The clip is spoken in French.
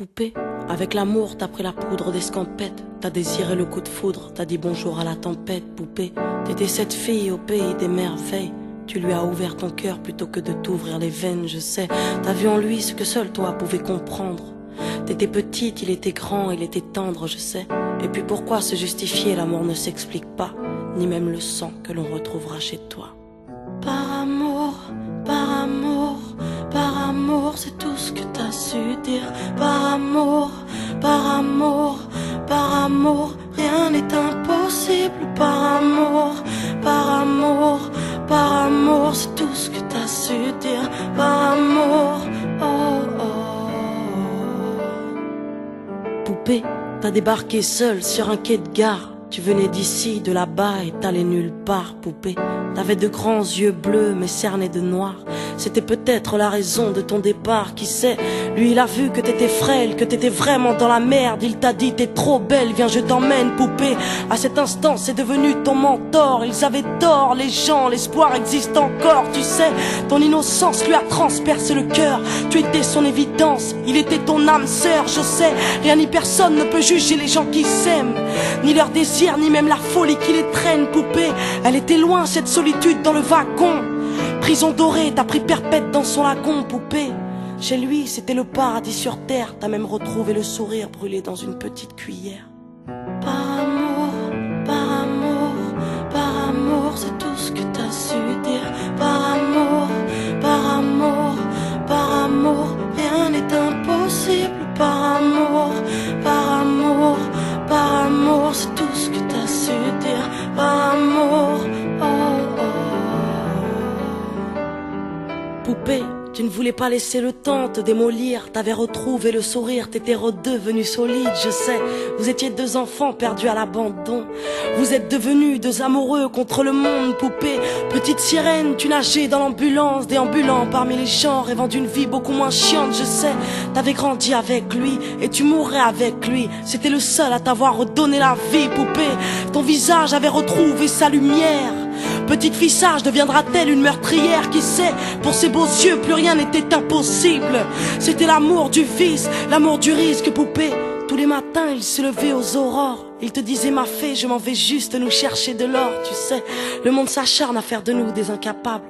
Poupée, avec l'amour t'as pris la poudre d'escampette. T'as désiré le coup de foudre, t'as dit bonjour à la tempête. Poupée, t'étais cette fille au pays des merveilles. Tu lui as ouvert ton cœur plutôt que de t'ouvrir les veines, je sais. T'as vu en lui ce que seul toi pouvais comprendre. T'étais petite, il était grand, il était tendre, je sais. Et puis pourquoi se justifier, l'amour ne s'explique pas, ni même le sang que l'on retrouvera chez toi. Par amour, par amour, par amour, c'est tout ce que t'as su dire. Par amour, par amour, par amour, rien n'est impossible. Par amour, par amour, par amour, c'est tout ce que t'as su dire. Par amour, oh oh. Poupée, t'as débarqué seule sur un quai de gare. Tu venais d'ici, de là-bas et t'allais nulle part, poupée. T'avais de grands yeux bleus mais cernés de noir. C'était peut-être la raison de ton départ, qui sait. Lui il a vu que t'étais frêle, que t'étais vraiment dans la merde. Il t'a dit t'es trop belle, viens je t'emmène, poupée. À cet instant c'est devenu ton mentor. Ils avaient tort les gens, l'espoir existe encore, tu sais. Ton innocence lui a transpercé le cœur. Tu étais son évidence, il était ton âme sœur, je sais. Rien ni personne ne peut juger les gens qui s'aiment, ni leur désir, ni même la folie qui les traîne, poupée. Elle était loin cette solitude dans le wagon. Prison dorée, t'as pris perpète dans son lagon, poupée. Chez lui, c'était le paradis sur terre. T'as même retrouvé le sourire brûlé dans une petite cuillère. Par amour, par amour, par amour, c'est tout ce que t'as su dire. Par amour, par amour, par amour, rien n'est impossible. Par amour, par amour, par amour, c'est tout ce que t'as su dire. Par amour, oh oh. Poupée, tu ne voulais pas laisser le temps te démolir. T'avais retrouvé le sourire, t'étais redevenu solide, je sais. Vous étiez deux enfants perdus à l'abandon. Vous êtes devenus deux amoureux contre le monde, poupée. Petite sirène, tu nageais dans l'ambulance, déambulant parmi les gens, rêvant d'une vie beaucoup moins chiante, je sais. T'avais grandi avec lui et tu mourrais avec lui. C'était le seul à t'avoir redonné la vie, poupée. Ton visage avait retrouvé sa lumière. Petite fille sage deviendra-t-elle une meurtrière? Qui sait, pour ses beaux yeux plus rien n'était impossible. C'était l'amour du vice, l'amour du risque, poupée. Tous les matins il se levait aux aurores. Il te disait ma fée, je m'en vais juste nous chercher de l'or. Tu sais, le monde s'acharne à faire de nous des incapables.